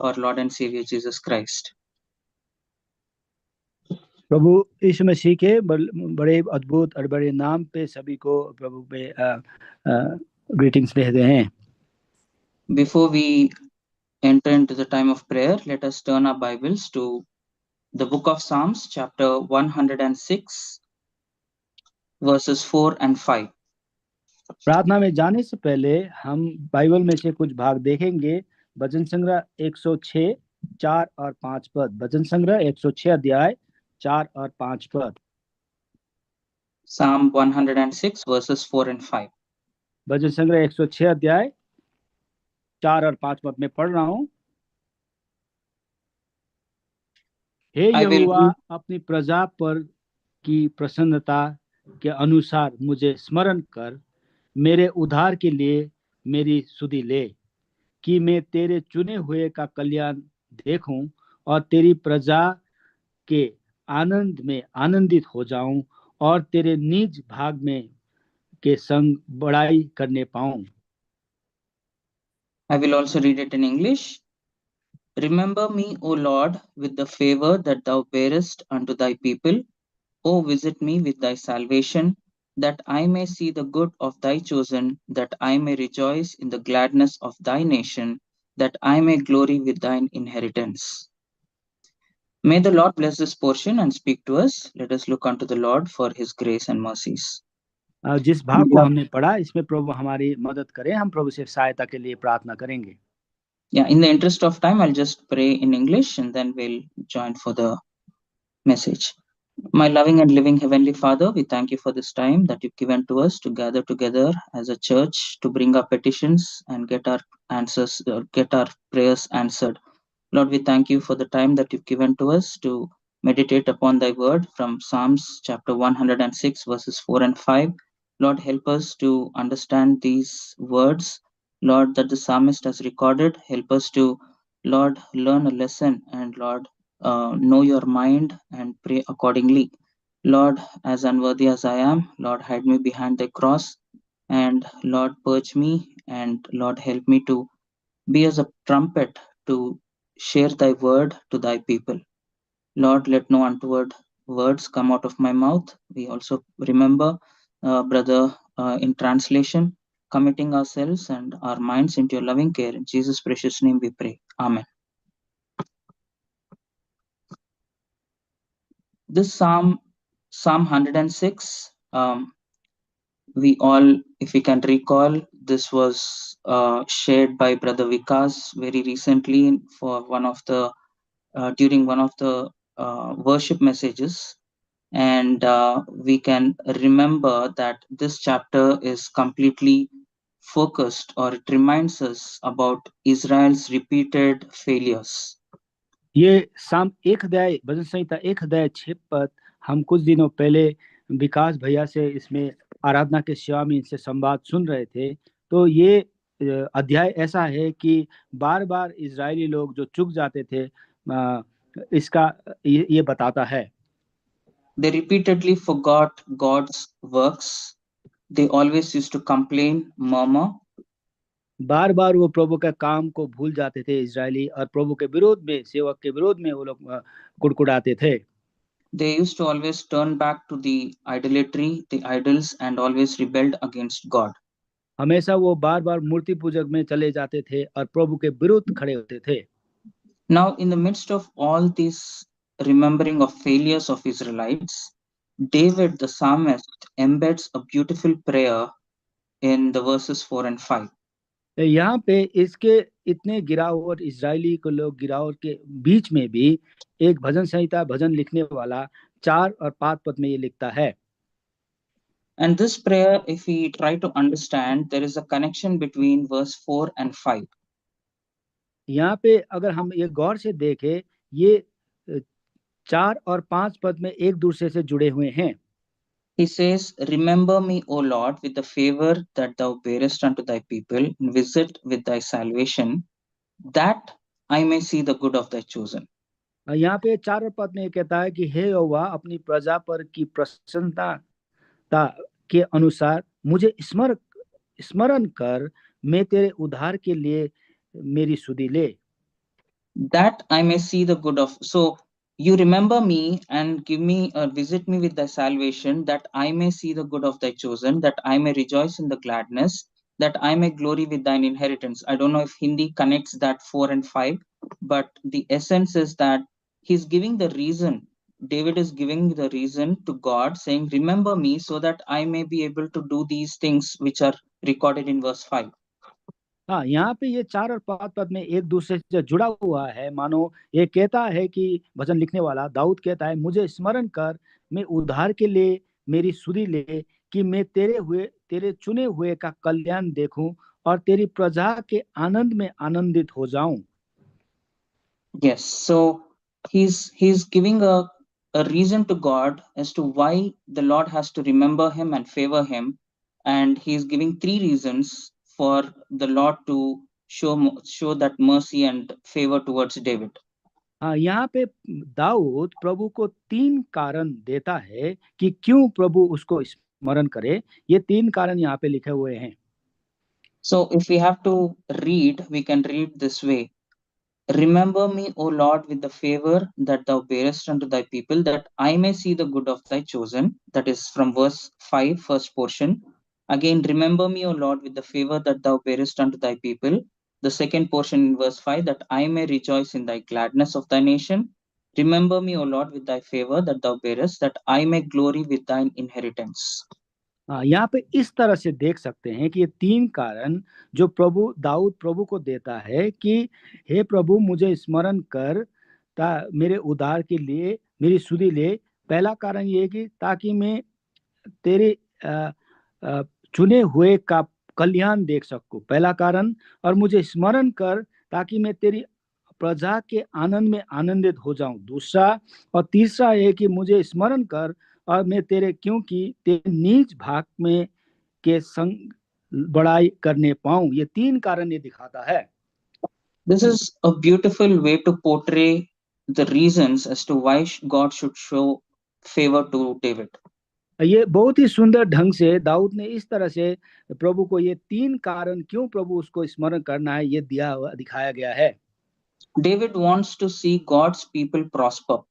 our Lord and Savior Jesus Christ. प्रभु यीशु मसीह के बड़े अद्भुत और बड़े नाम पे सभी को प्रभु पे ग्रीटिंग्स भेजते हैं। Before we enter into the time of prayer, let us turn our Bibles to the book of Psalms, chapter 106, verses 4 and 5. प्रार्थना में जाने से पहले हम बाइबल में से कुछ भाग देखेंगे। भजन संग्रह 106 4 और 5 पद। भजन संग्रह 106 अध्याय 4 और 5 पद। Psalm 106, verses 4 and 5. भजन संग्रह 106 अध्याय 4 और 5 पद में पढ़ रहा हूँ। हे यहोवा, अपनी प्रजा पर की प्रसन्नता के अनुसार मुझे स्मरण कर, मेरे उद्धार के लिए मेरी सुधि ले, कि मैं तेरे चुने हुए का कल्याण देखूं और तेरी प्रजा के आनंद में आनंदित हो जाऊं और तेरे निज भाग में के संग बड़ाई करने पाऊं। I will also read it in English. Remember me, O Lord, with the favor that thou bearest unto thy people. O visit me with thy salvation, that I may see the good of thy chosen, that I may rejoice in the gladness of thy nation, that I may glory with thine inheritance. May the Lord bless this portion and speak to us. Let us look unto the Lord for his grace and mercies. जिस भाग को हमने पढ़ा, इसमें प्रभु हमारी मदद करें। हम प्रभु से सहायता के लिए प्रार्थना करेंगे। Yeah, in the interest of time, I'll just pray in English and then we'll join for the message. My loving and living Heavenly Father, we thank you for this time that you've given to us to gather together as a church to bring our petitions and get our answers, get our prayers answered. Lord, we thank you for the time that you've given to us to meditate upon thy word from Psalms chapter 106, verses 4 and 5. Lord, help us to understand these words, Lord, that the psalmist has recorded. Help us to, Lord, learn a lesson and, Lord, know your mind and pray accordingly. Lord, as unworthy as I am, Lord, hide me behind the cross and, Lord, purge me and, Lord, help me to be as a trumpet to share thy word to thy people. Lord, let no untoward words come out of my mouth. We also remember, brother, in translation, committing ourselves and our minds into your loving care. In Jesus' precious name we pray. Amen. This Psalm 106, we all, if we can recall, this was shared by Brother Vikas very recently for one of the during one of the worship messages, and we can remember that this chapter is completely focused, or it reminds us about Israel's repeated failures. ये साम एक अध्याय, भजन संहिता 1 अध्याय 6 पद हम कुछ दिनों पहले विकास भैया से इसमें आराधना के सेवा में इनसे संवाद सुन रहे थे। तो ये अध्याय ऐसा है कि बार बार इजरायली लोग जो चूक जाते थे, इसका ये बताता है। They repeatedly forgot God's works. They always used to complain, murmur. बार बार वो प्रभु का काम को भूल जाते थे इजरायली, और प्रभु के विरोध में, सेवक के विरोध में वो लोग कुड़कुड़ाते थे। They used to always turn back to the idolatry, the idols, and always rebelled against God. हमेशा वो बार बार मूर्ति पूजक में चले जाते थे और प्रभु के विरुद्ध खड़े होते थे। Now, in the midst of all this remembering of failures of Israelites, David the psalmist embeds a beautiful prayer in the verses 4 and 5. यहाँ पे इसके इतने गिरावट, इजरायली को लोग गिरावट के बीच में भी एक भजन संहिता भजन लिखने वाला 4 और 5 पद में ये लिखता है। And this prayer, if we try to understand, there is a connection between verse 4 and 5. यहाँ पे अगर हम ये गौर से देखें, ये 4 और 5 पद में एक दूसरे से जुड़े हुए हैं। He says, remember me, O Lord, with the favor that thou bearest unto thy people, and visit with thy salvation, that I may see the good of thy chosen. यहाँ पे 4 और पद में कहता है कि हे यहोवा, अपनी प्रजा पर की प्रसन्नता के अनुसार मुझे स्मरण कर, मैं तेरे उद्धार के लिए मेरी सुधि ले। that I may see the good of. So you remember me and give me visit me with thy salvation, that I may see the good of thy chosen, that I may rejoice in the gladness, that I may glory with thine inheritance. I don't know if Hindi connects that 4 and 5, but the essence is that he's giving the reason. David is giving the reason to God, saying, remember me so that I may be able to do these things which are recorded in verse 5. हाँ, यहाँ पे ये 4 और 5 पद में एक दूसरे से जुड़ा हुआ है। मानो ये कहता है कि भजन लिखने वाला दाऊद कहता है, मुझे स्मरण कर, मैं उद्धार के लिए मेरी सुधि ले, कि मैं तेरे चुने हुए का कल्याण देखूं और तेरी प्रजा के आनंद में आनंदित हो जाऊं। Yes, so he's giving a reason to God as to why the Lord has to remember him and favor him, and he's giving 3 reasons for the Lord to show that mercy and favor towards David. हाँ, यहाँ पे दाऊद प्रभु को 3 कारण देता है कि क्यों प्रभु उसको स्मरण करे। ये 3 कारण यहाँ पे लिखे हुए हैं। So if we have to read, we can read this way. Remember me, O Lord, with the favor that thou bearest unto thy people, that I may see the good of thy chosen. That is from verse 5, first portion. Again, remember me, O Lord, with the favor that thou bearest unto thy people. The second portion in verse 5, that I may rejoice in thy gladness of thy nation. Remember me, O Lord, with thy favor that thou bearest, that I may glory with thine inheritance. यहाँ पे इस तरह से देख सकते हैं कि ये 3 कारण जो दाऊद प्रभु को देता है कि हे प्रभु, मुझे स्मरण कर, मेरे उद्धार के लिए मेरी सुधि ले। पहला कारण ये है कि ताकि मैं तेरे चुने हुए का कल्याण देख सकूं, पहला कारण। और मुझे स्मरण कर ताकि मैं तेरी प्रजा के आनंद में आनंदित हो जाऊं, दूसरा। और तीसरा है कि मुझे स्मरण कर और मैं क्योंकि तेरे नीच भाग में के संग बड़ाई करने पाऊं। ये 3 कारण ये दिखाता है। This is a beautiful way to portray the reasons as to why God should show favor to David. ये बहुत ही सुंदर ढंग से दाऊद ने इस तरह से प्रभु को ये 3 कारण क्यों प्रभु उसको स्मरण करना है ये दिखाया गया है। David wants to see God's people prosper.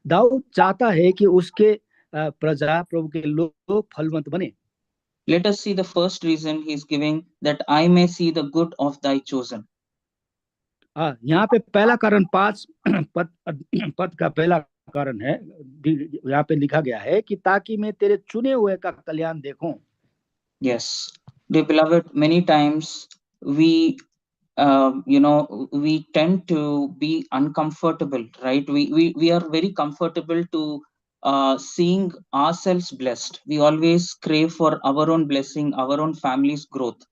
Dawood चाहता है कि उसके प्रजा, प्रभु के लोग फलवंत बने। Let us see the first reason he's giving, that I may see the good of thy chosen. यहाँ पे पहला कारण 5 पद का पहला कारण है, यहाँ पे लिखा गया है कि ताकि मैं तेरे चुने हुए का कल्याण देखूं। Yes, dear beloved, many times we we tend to be uncomfortable, right? We are very comfortable to seeing ourselves blessed. We always crave for our own blessing, our own family's growth.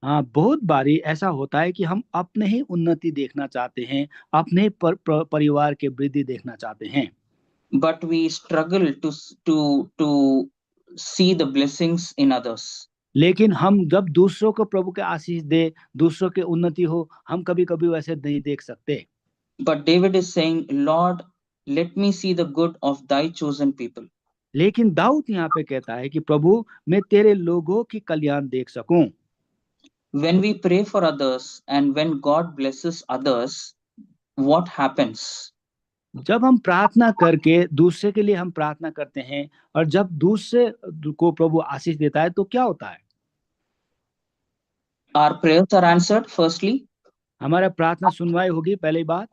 हाँ, बहुत बारी ऐसा होता है कि हम अपने ही उन्नति देखना चाहते हैं, अपने परिवार के वृद्धि देखना चाहते हैं। But we struggle to see the blessings in others. लेकिन हम जब दूसरों को प्रभु के आशीष दे, दूसरों के उन्नति हो, हम कभी-कभी वैसे नहीं देख सकते। But David is saying, Lord, let me see the good of thy chosen people. लेकिन दाऊद यहाँ पे कहता है कि प्रभु, मैं तेरे लोगों की कल्याण देख सकूं। When we pray for others and when God blesses others, what happens? जब हम प्रार्थना करके दूसरे के लिए हम प्रार्थना करते हैं और जब दूसरे को प्रभु आशीष देता है तो क्या होता है? Our prayers are answered, firstly. हमारा प्रार्थना सुनवाई होगी, पहली बात।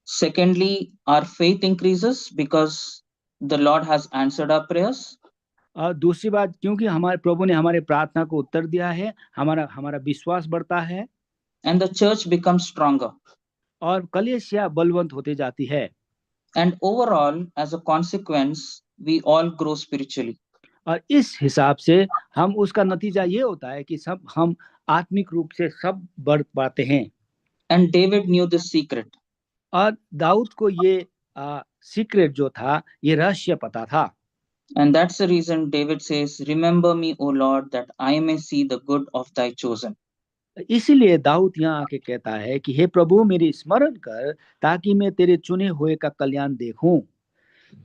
Secondly, our faith increases because the Lord has answered our prayers. और दूसरी बात, क्योंकि हमारे प्रभु ने हमारे प्रार्थना को उत्तर दिया है, हमारा विश्वास बढ़ता है। And the church becomes stronger. और कलीसिया बलवंत होती जाती है। And overall, as a consequence, we all grow spiritually. और इस हिसाब से हम उसका नतीजा ये होता है कि सब हम आत्मिक रूप से सब बढ़ पाते हैं। And David knew this secret. और दाऊद को ये सीक्रेट जो था, ये रहस्य पता था। And that's the reason David says, remember me, O Lord, that I may see the good of thy chosen. इसीलिए दाऊद यहाँ आके कहता है कि हे प्रभु, मेरी स्मरण कर ताकि मैं तेरे चुने हुए का कल्याण देखूं।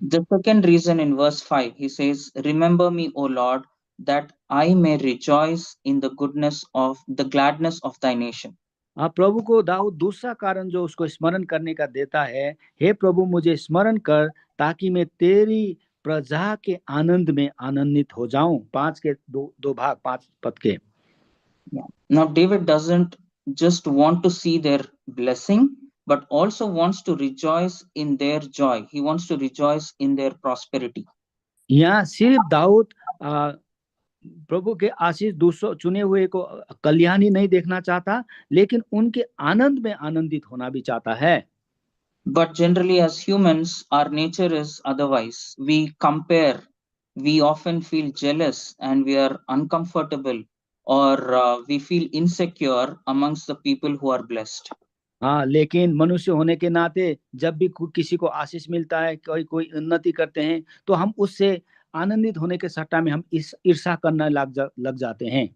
The second reason in verse 5, he says, remember me, O Lord, that I may rejoice in the gladness of thy nation. प्रभु को दाऊद दूसरा कारण जो उसको स्मरण करने का देता है, हे प्रभु मुझे स्मरण कर ताकि मैं तेरी प्रजा के आनंद में आनंदित हो जाऊं। 5 के दो भाग, 5 पद के। Yeah. Now, David doesn't just want to see their blessing, but also wants to rejoice in their joy. He wants to rejoice in their prosperity. यहाँ सिर्फ दाऊद प्रभु के आशीष दूसरों चुने हुए को कल्याण ही नहीं देखना चाहता, लेकिन उनके आनंद में आनंदित होना भी चाहता है। But generally, as humans, our nature is otherwise. We compare, we often feel jealous, and we are uncomfortable, or we feel insecure amongst the people who are blessed. हाँ, लेकिन मनुष्य होने के नाते जब भी किसी को आशीष मिलता है, कोई कोई उन्नति करते हैं, तो हम उससे आनंदित होने के सट्टा में हम ईर्ष्या करने लग जाते हैं।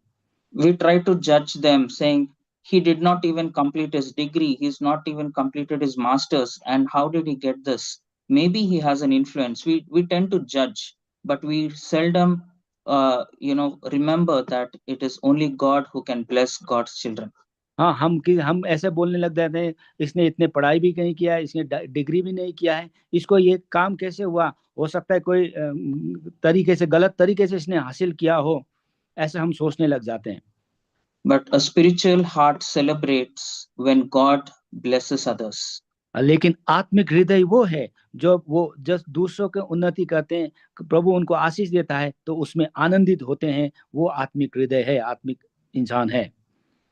We try to judge them, saying, he did not even complete his degree, he's not even completed his master's, and how did he get this? Maybe he has an influence. We tend to judge, but we seldom remember that it is only God who can bless God's children. हाँ, हम ऐसे बोलने लग जाते हैं, इसने इतने पढ़ाई भी नहीं किया है, इसने डिग्री भी नहीं किया है, इसको ये काम कैसे हुआ? हो सकता है कोई तरीके से, गलत तरीके से इसने हासिल किया हो, ऐसे हम सोचने लग जाते हैं। But a spiritual heart celebrates when God blesses others. लेकिन आत्मिक हृदय वो है जो जब दूसरों के उन्नति करते हैं, प्रभु उनको आशीष देता है, तो उसमें आनंदित होते हैं। वो आत्मिक हृदय है, आत्मिक इंसान है।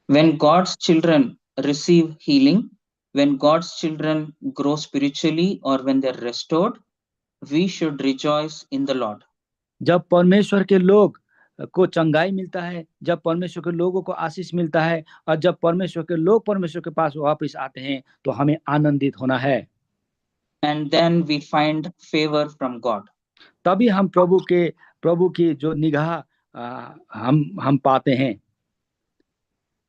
When God's children receive healing, when God's children grow spiritually, or when they're restored, we should rejoice in the Lord. जब परमेश्वर के लोग को चंगाई मिलता है, जब परमेश्वर के लोगों को आशीष मिलता है, और जब परमेश्वर के लोग परमेश्वर के पास वापस आते हैं, तो हमें आनंदित होना है। And then we find favor from God. तभी हम प्रभु की जो निगाह हम पाते हैं।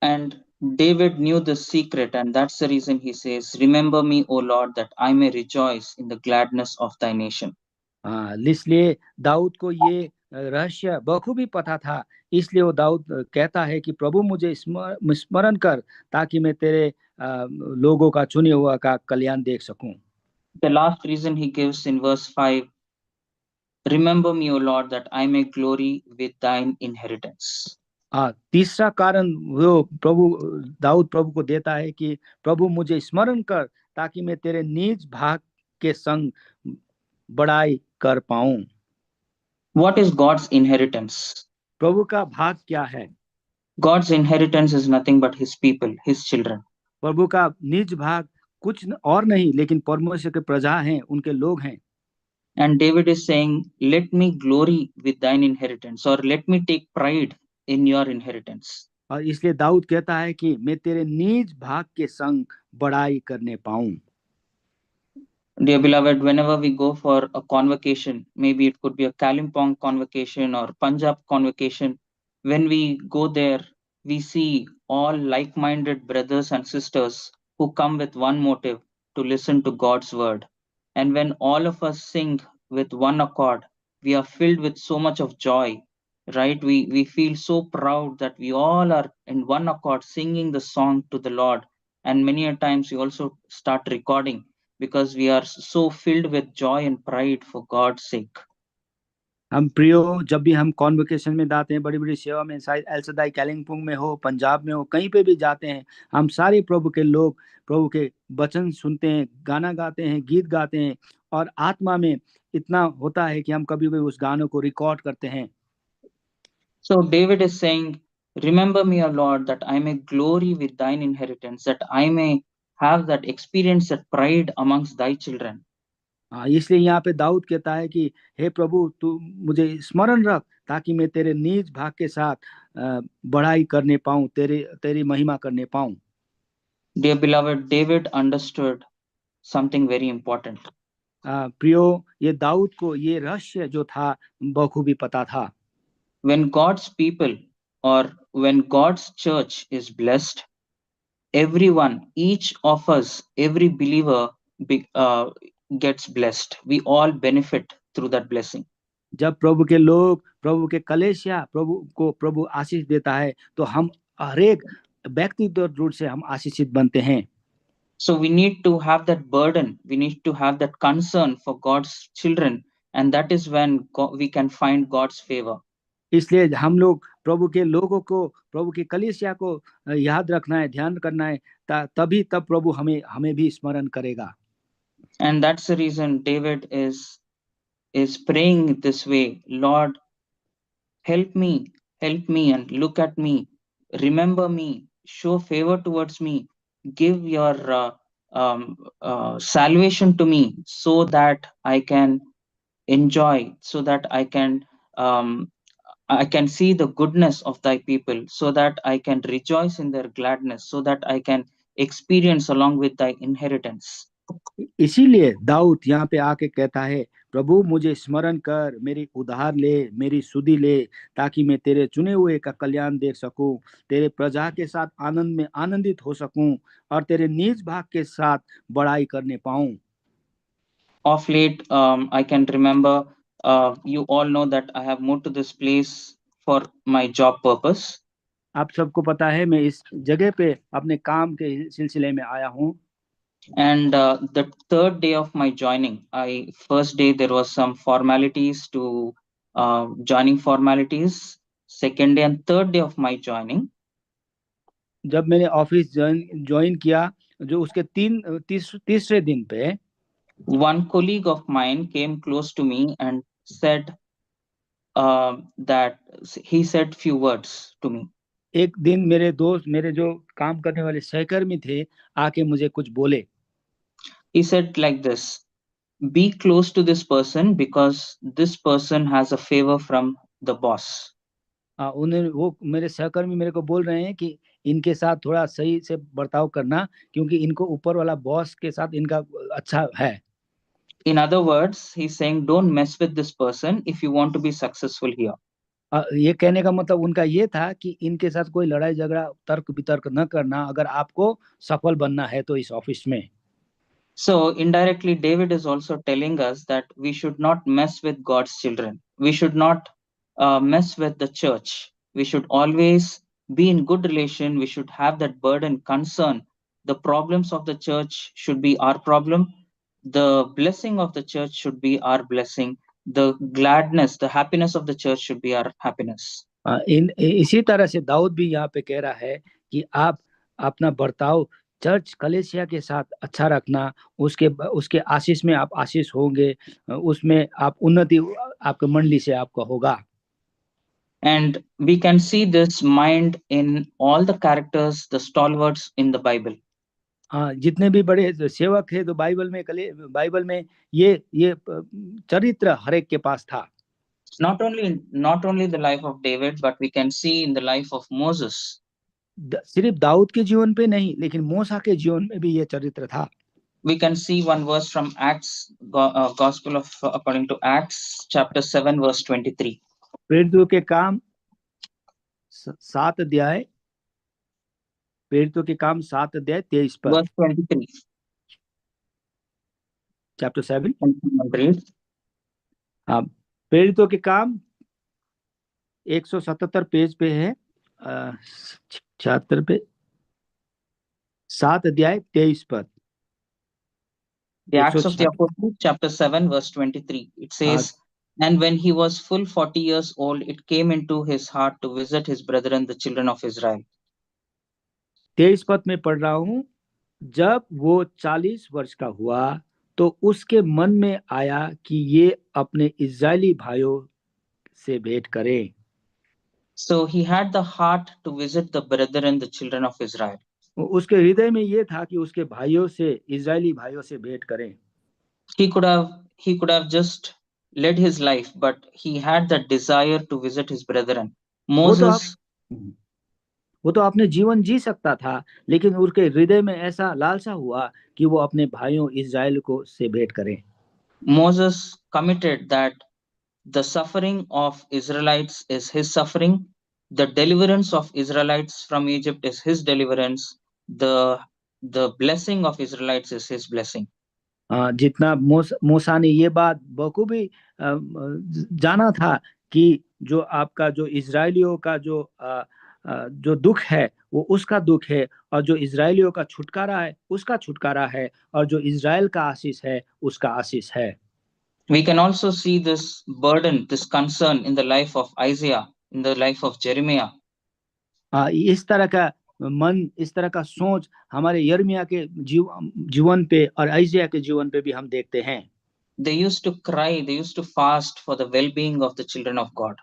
And David knew the secret, and that's the reason he says, remember me, O Lord, that I may rejoice in the gladness of thy nation. इसलिए दाऊद को ये रहस्य बखूबी पता था, इसलिए वो दाऊद कहता है कि प्रभु मुझे स्मरण कर ताकि मैं तेरे लोगों का चुने हुआ का कल्याण देख सकूं। The last reason he gives in verse 5, remember me, O Lord, that I may glory with thine inheritance. तीसरा कारण वो दाऊद प्रभु को देता है कि प्रभु मुझे स्मरण कर ताकि मैं तेरे निज भाग के संग बड़ाई कर पाऊं। What is God's inheritance? प्रभु का भाग क्या है? God's inheritance is nothing but his people, his children. प्रभु का निज भाग कुछ और नहीं, लेकिन परमेश्वर के प्रजा हैं, उनके लोग हैं। And David is saying, let me glory with thine inheritance, or let me take pride in your inheritance. और इसलिए दाऊद कहता है कि मैं तेरे निज भाग के संग बड़ाई करने पाऊं। Dear beloved, whenever we go for a convocation, maybe it could be a Kalimpong convocation or Punjab convocation, when we go there, we see all like-minded brothers and sisters who come with one motive, to listen to God's word. And when all of us sing with one accord, we are filled with so much of joy, right? We feel so proud that we all are in one accord singing the song to the Lord. And many a times we also start recording, because we are so filled with joy and pride for God's sake. हम प्रियो, जब भी हम convocation में जाते हैं, बड़ी बड़ी सेवा में, शायद एलसदाई कालिंपोंग में हो, पंजाब में हो, कहीं पे भी जाते हैं, हम सारे प्रभु के लोग प्रभु के वचन सुनते हैं, गाना गाते हैं, गीत गाते हैं, और आत्मा में इतना होता है कि हम कभी भी उस गानों को रिकॉर्ड करते हैं। So David is saying, remember me, O Lord, that I may glory with thine inheritance, that I may have that experience, that pride amongst thy children. इसलिए यहाँ पे दाऊद कहता है कि हे प्रभु, तू मुझे स्मरण रख ताकि मैं तेरे निज भाग के साथ बढ़ाई करने पाऊं, तेरी महिमा करने पाऊं। Dear beloved, David understood something very important. प्रियो, ये दाऊद को ये रहस्य जो था बखूबी पता था। When God's people, or when God's church is blessed, everyone, each of us, every believer gets blessed. We all benefit through that blessing. जब प्रभु के लोग, प्रभु के कलेसिया प्रभु आशीष देता है, तो हम हरेक व्यक्तिगत रूप से हम आशीषित बनते हैं। So we need to have that burden, we need to have that concern for God's children, and that is when we can find God's favor. इसलिए हम लोग प्रभु के लोगों को, प्रभु की कलीसिया को याद रखना है, ध्यान करना है, तभी तब प्रभु हमें भी स्मरण करेगा। And that's the reason David is praying this way, Lord, help me and look at me, remember me, show favor towards me, give your salvation to me, so that I can enjoy, so that I can see the goodness of thy people, so that I can rejoice in their gladness, so that I can experience along with thy inheritance. इसीलिए दाऊद यहाँ पे आके कहता है, प्रभु मुझे स्मरण कर, मेरी उधार ले, मेरी सुधि ले, ताकि मैं तेरे चुने हुए का कल्याण देख सकूं, तेरे प्रजा के साथ आनंद में आनंदित हो सकूं और तेरे निज भाग के साथ बड़ाई करने पाऊं। Of late, I can remember, you all know that I have moved to this place for my job purpose. आप सबको पता है मैं इस जगह पे अपने काम के सिलसिले में आया हूँ। And the third day of my joining, first day there was some formalities to joining formalities. Second day and third day of my joining, जब मैंने ऑफिस ज्वाइन किया, जो उसके तीसरे दिन पे one colleague of mine came close to me and said that he said few words to me. एक दिन मेरे दोस्त, मेरे जो काम करने वाले सहकर्मी थे, आके मुझे कुछ बोले। He said like this, be close to this person because this person has a favor from the boss. वो मेरे सहकर्मी मेरे को बोल रहे हैं कि इनके साथ थोड़ा सही से बर्ताव करना, क्योंकि इनको ऊपर वाला बॉस के साथ इनका अच्छा है। In other words, he's saying don't mess with this person if you want to be successful here. ये कहने का मतलब उनका ये था कि इनके साथ कोई लड़ाई झगड़ा, तर्क वितर्क न करना, अगर आपको सफल बनना है तो इस ऑफिस में। So indirectly, David is also telling us that we should not mess with God's children. We should not mess with the church. We should always be in good relation. We should have that burden, concern. The problems of the church should be our problem. The blessing of the church should be our blessing. The gladness, the happiness of the church should be our happiness. इसी तरह से दाऊद भी यहाँ पे कह रहा है कि आप अपना बर्ताव चर्च कलेसिया के साथ अच्छा रखना, उसके आशीष में आप आशीष होंगे, उसमें आप उन्नति आपके मंडली से आपका होगा। And we can see this mind in all the characters, the stalwarts in the Bible. हाँ, जितने भी बड़े सेवक है तो बाइबल में ये चरित्र हर एक के पास था। Not only the life of David, but we can see in the life of Moses. सिर्फ दाऊद के जीवन पे नहीं, लेकिन मूसा के जीवन में भी ये चरित्र था। We can see one verse from Acts, Gospel of according to Acts, chapter 7, verse 23. प्रेरितों के काम 7 अध्याय 23 पर। Verse 23. Chapter 7. हाँ, प्रेरितों के काम 177 पेज पे है, 76 पे, 7 अध्याय 23 पर। The Acts of the Apostles, chapter 7, verse 23. It says, and when he was full 40 years old, it came into his heart to visit his brethren, the children of Israel. 23 पद में पढ़ रहा हूँ, जब वो 40 वर्ष का हुआ तो उसके मन में आया कि ये अपने इस्राएली भाइयों से भेंट करे। So he had the heart to visit the brethren, the children of Israel. उसके हृदय में ये था कि उसके भाइयों से, इस्राएली भाइयों से भेंट करें। He could have just led his life, but he had that desire to visit his brethren. Moses, वो तो अपने जीवन जी सकता था, लेकिन उसके हृदय में ऐसा लालसा हुआ कि वो अपने भाइयों इस्राएल को से भेंट करें। Moses committed that the suffering of Israelites is his suffering, the deliverance of Israelites from Egypt is his deliverance, the blessing of Israelites is his blessing. जितना मूसा ने ये बात बखूबी जाना था कि जो आपका जो इजरायलियों का जो दुख है वो उसका दुख है, और जो इजरायलियों का छुटकारा है उसका छुटकारा है, और जो इजराइल का आशीष है उसका आशीष है। We can also see this burden, this concern in the life of Isaiah, in the life of Jeremiah. इस तरह का मन, इस तरह का सोच हमारे यिर्मयाह के जीवन पे और यशायाह के जीवन पे भी हम देखते हैं। They used to cry, they used to fast for the well-being of the children of God.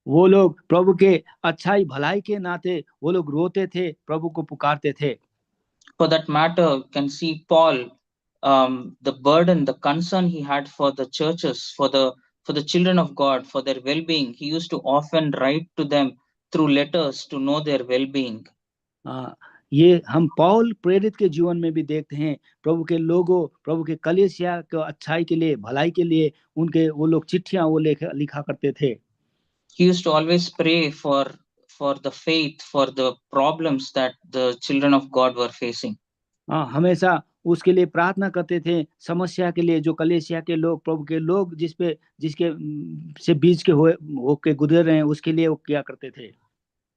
वो लोग प्रभु के अच्छाई भलाई के नाते वो लोग रोते थे, प्रभु को पुकारते थे। For that matter, you can see Paul, the burden, the concern he had for the churches, for the children of God, for their well-being. He used to often write to them through letters to know their well-being. ये हम पौल प्रेरित के जीवन में भी देखते हैं। प्रभु के लोगों, प्रभु के कलीसिया के अच्छाई के लिए, भलाई के लिए उनके वो लोग चिट्ठियां वो लिखा करते थे। He used to always pray for the faith, for the problems that the children of God were facing. हमेशा उसके लिए प्रार्थना करते थे, समस्या के लिए, जो कलीसिया के लोग, प्रभु के लोग जिसके से बीच के होके गुजर रहे हैं, उसके लिए वो किया करते थे।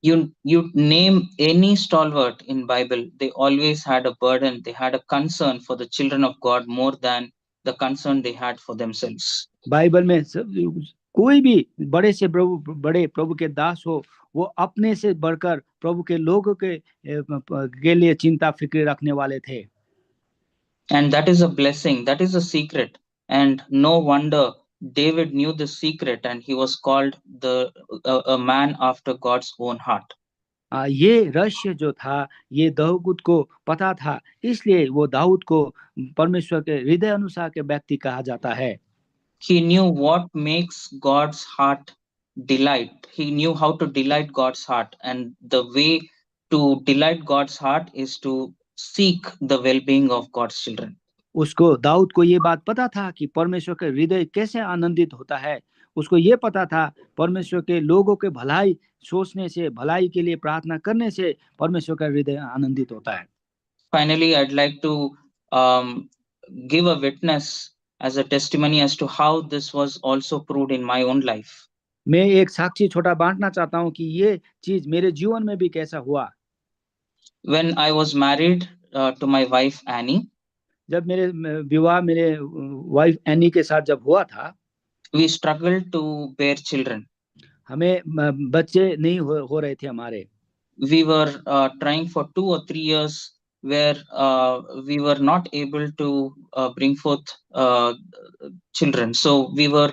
You name any stalwart in Bible, they always had a burden, they had a concern for the children of God more than the concern they had for themselves. Bible में कोई भी बड़े से बड़े प्रभु के दास हो, वो अपने से बढ़कर प्रभु के लोगों के लिए चिंता फिक्र रखने वाले थे। And that is a blessing, that is a secret, and no wonder David knew the secret, and he was called a man after God's own heart. ये रहस्य जो था, ये दाऊद को पता था, इसलिए वो दाऊद को परमेश्वर के हृदय अनुसार के व्यक्ति कहा जाता है। He knew what makes God's heart delight. He knew how to delight God's heart, and the way to delight God's heart is to seek the well-being of God's children. उसको, दाऊद को ये बात पता था कि परमेश्वर के हृदय कैसे आनंदित होता है। उसको ये पता था परमेश्वर के लोगों के भलाई सोचने से, भलाई के लिए प्रार्थना करने से परमेश्वर का हृदय आनंदित होता है। Finally, I'd like to give a witness as a testimony as to how this was also proved in my own life. मैं एक साक्षी छोटा बांटना चाहता हूँ कि ये चीज मेरे जीवन में भी कैसा हुआ। When I was married to my wife Annie, जब मेरे विवाह मेरे वाइफ एनी के साथ जब हुआ था, we struggled to bear children. हमें बच्चे नहीं हो रहे थे हमारे। We were trying for 2 or 3 years where we were not able to bring forth children. So we were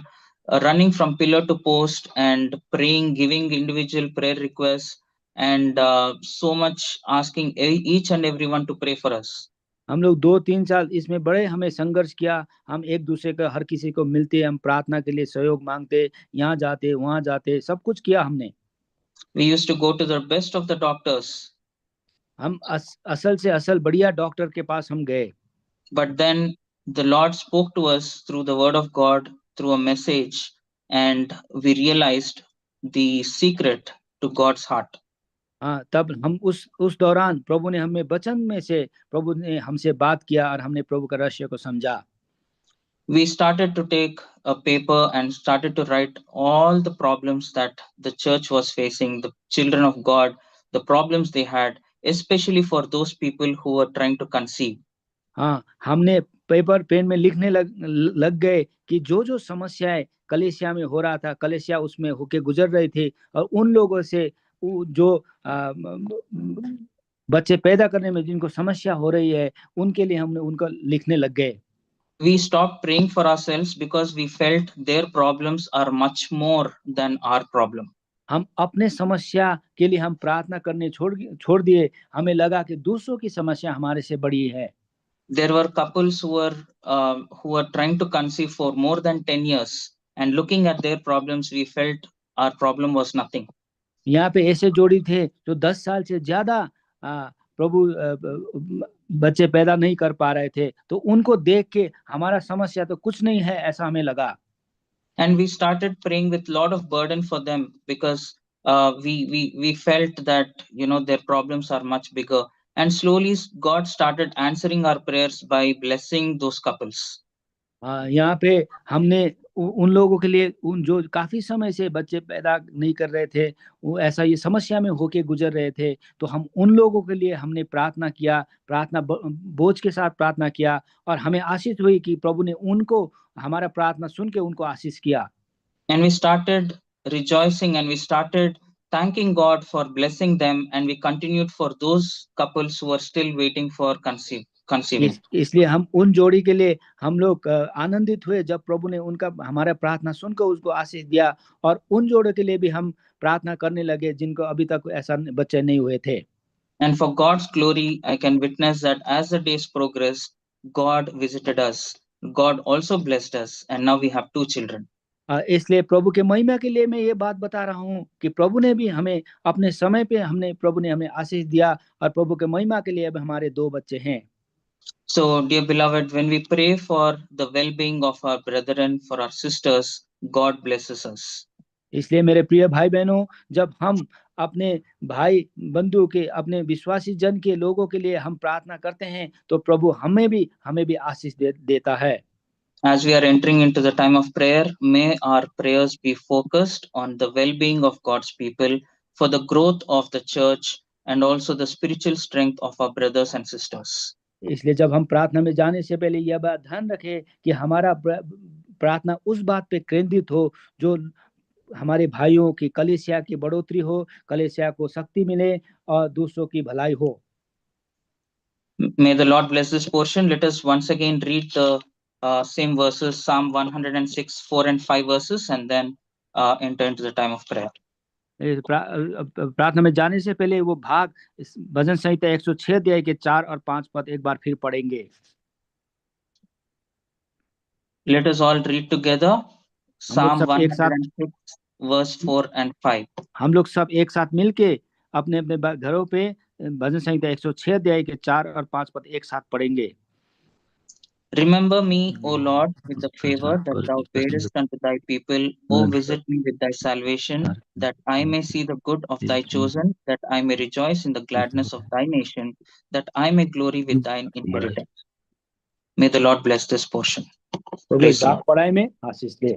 running from pillar to post and praying, giving individual prayer requests, and so much asking each and everyone to pray for us. हम लोग 2-3 साल इसमें बड़े हमें संघर्ष किया। हम एक दूसरे का, हर किसी को मिलते, हम प्रार्थना के लिए सहयोग मांगते, यहाँ जाते वहाँ जाते, सब कुछ किया हमने। We used to go to the best of the doctors. हम असल से असल बढ़िया डॉक्टर के पास हम गए। But then the Lord spoke to us through the word of God, through a message, and we realized the secret to God's heart. तब हम उस दौरान प्रभु ने हमें वचन में से, प्रभु ने हमसे बात किया और हमने प्रभु का रहस्य को समझा। We started to take a paper and started to write all the problems that the church was facing, the children of God, the problems they had, especially for those people who were trying to conceive. हमने paper pen में लिखने लग गए कि जो समस्याएं कलीसिया में हो रहा था, कलीसिया उसमें होके गुजर रही थी, और उन लोगों से जो बच्चे पैदा करने में जिनको समस्या हो रही है, उनके लिए हमने उनको लिखने लग गए। We stopped praying for ourselves because we felt their problems are much more than our problem. हम अपने समस्या के लिए हम प्रार्थना करने छोड़ दिए। हमें लगा कि दूसरों की समस्या हमारे से बड़ी है। There were couples who were trying to conceive for more than 10 years, and looking at their problems, we felt our problem was nothing. यहाँ पे ऐसे जोड़ी थे जो 10 साल से ज्यादा प्रभु बच्चे पैदा नहीं कर पा रहे थे, तो उनको देख के हमारा समस्या तो कुछ नहीं है, ऐसा हमें लगा। And we started praying with lot of burden for them because we felt that their problems are much bigger, and slowly God started answering our prayers by blessing those couples. यहाँ पे हमने उन लोगों के लिए, उन जो काफी समय से बच्चे पैदा नहीं कर रहे थे, वो ऐसा ये समस्या में होके गुजर रहे थे, तो हम उन लोगों के लिए हमने प्रार्थना किया, प्रार्थना बोझ के साथ प्रार्थना किया, और हमें आशीष हुई कि प्रभु ने उनको हमारा प्रार्थना सुन के उनको आशीष किया। And we started rejoicing and we started thanking God for blessing them, and we continued for those couples who are still waiting for conceiving. इसलिए हम उन जोड़ी के लिए हम लोग आनंदित हुए जब प्रभु ने उनका हमारा प्रार्थना सुनकर उसको आशीष दिया, और उन जोड़ों के लिए भी हम प्रार्थना करने लगे जिनको अभी तक ऐसा बच्चे नहीं हुए थे। And for God's glory, I can witness that as the days progressed, God visited us. God also blessed us, and now we have 2 children. इसलिए प्रभु के महिमा के लिए मैं ये बात बता रहा हूँ कि प्रभु ने भी हमें अपने समय पे प्रभु ने हमें आशीष दिया, और प्रभु के महिमा के लिए अब हमारे 2 बच्चे हैं। So, dear beloved, when we pray for the well-being of our brethren, for our sisters, God blesses us. इसलिए मेरे प्रिय भाई बहनों, जब हम अपने भाई बंधु के, अपने विश्वासी जन के लोगों के लिए हम प्रार्थना करते हैं, तो प्रभु हमें भी आशीष देता है। As we are entering into the time of prayer, may our prayers be focused on the well-being of God's people, for the growth of the church, and also the spiritual strength of our brothers and sisters. इसलिए जब हम प्रार्थना में जाने से पहले यह बात ध्यान रखें कि हमारा प्रार्थना उस बात पे केंद्रित हो जो हमारे भाइयों की कलीसिया की बढ़ोतरी हो, कलीसिया को शक्ति मिले और दूसरों की भलाई हो। May the Lord bless this portion. Let us once again read the same verses, Psalm 106, 4 and 5 verses, and then enter into the time of prayer. प्रार्थना में जाने से पहले वो भाग भजन संहिता 106 अध्याय के 4 और 5 पद एक बार फिर पढ़ेंगे। Let us all read together Psalm 106 verse 4 and 5. हम लोग सब एक साथ मिलके अपने अपने घरों पे भजन संहिता 106 अध्याय के 4 और 5 पद एक साथ पढ़ेंगे। Remember me, O Lord, with the favor that thou paidest unto thy people. O visit me with thy salvation, that I may see the good of thy chosen, that I may rejoice in the gladness of thy nation, that I may glory with thine inheritance. May the Lord bless this portion. पढ़ाई में आशीष दे।